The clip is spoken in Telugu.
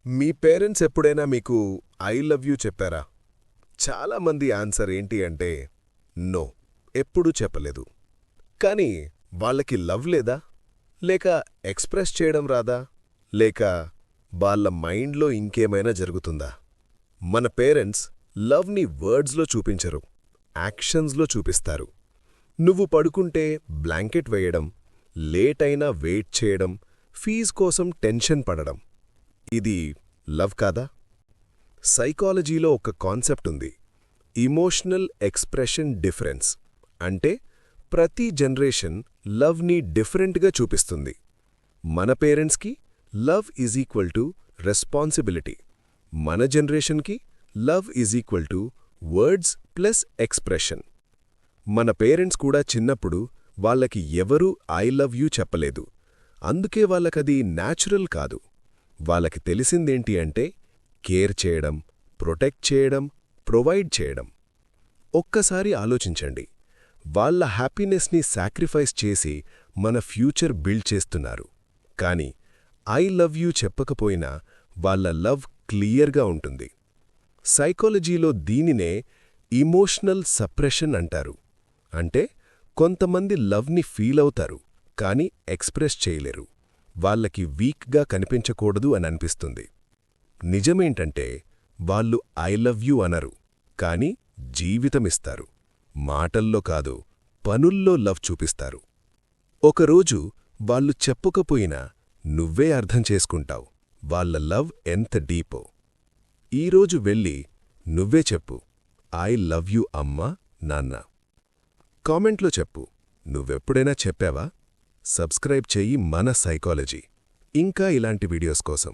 మీ పేరెంట్స్ ఎప్పుడైనా మీకు ఐ లవ్ యూ చెప్పారా? చాలామంది ఆన్సర్ ఏంటి అంటే నో, ఎప్పుడూ చెప్పలేదు. కానీ వాళ్ళకి లవ్ లేదా? లేక ఎక్స్‌ప్రెస్ చేయడం రాదా? లేక వాళ్ళ మైండ్లో ఇంకేమైనా జరుగుతుందా? మన పేరెంట్స్ లవ్ని వర్డ్స్లో చూపించరు, యాక్షన్స్లో చూపిస్తారు. నువ్వు పడుకుంటే బ్లాంకెట్ వేయడం, లేట్ అయినా వెయిట్ చేయడం, ఫీజు కోసం టెన్షన్ పడడం. ఇది లవ్ కాదా? సైకాలజీలో ఒక కాన్సెప్ట్ ఉంది, ఇమోషనల్ ఎక్స్‌ప్రెషన్ డిఫరెన్స్. అంటే ప్రతి జనరేషన్ లవ్ని డిఫరెంట్గా చూపిస్తుంది. మన పేరెంట్స్కి love is equal to responsibility. మన జనరేషన్కి love is equal to words plus expression. మన పేరెంట్స్ కూడా చిన్నప్పుడు వాళ్ళకి ఎవరూ ఐ లవ్ యూ చెప్పలేదు. అందుకే వాళ్ళకది న్యాచురల్ కాదు. వాళ్ళకి తెలిసిందేంటి అంటే కేర్ చేయడం, ప్రొటెక్ట్ చేయడం, ప్రొవైడ్ చేయడం. ఒక్కసారి ఆలోచించండి, వాళ్ళ హ్యాపీనెస్ని సాక్రిఫైస్ చేసి మన ఫ్యూచర్ బిల్డ్ చేస్తున్నారు. కానీ ఐ లవ్ యూ చెప్పకపోయినా వాళ్ళ లవ్ క్లియర్గా ఉంటుంది. సైకాలజీలో దీనినే ఇమోషనల్ సప్రెషన్ అంటారు. అంటే కొంతమంది లవ్ని ఫీలవుతారు, కానీ ఎక్స్‌ప్రెస్ చేయలేరు. వాళ్ళకి వీక్గా కనిపించకూడదు అని అనిపిస్తుంది. నిజమేంటంటే వాళ్ళు ఐ లవ్ యూ అనరు, కానీ జీవితమిస్తారు. మాటల్లో కాదు, పనుల్లో లవ్ చూపిస్తారు. ఒకరోజు వాళ్ళు చెప్పకపోయినా నువ్వే అర్థం చేసుకుంటావు వాళ్ళ లవ్ ఎంత డీపో. ఈరోజు వెళ్ళి నువ్వే చెప్పు, ఐ లవ్ యూ అమ్మా, నాన్న. కామెంట్లో చెప్పు, నువ్వెప్పుడైనా చెప్పావా? సబ్స్క్రైబ్ చెయ్యి మన సైకాలజీ. ఇంకా ఇలాంటి వీడియోస్ కోసం.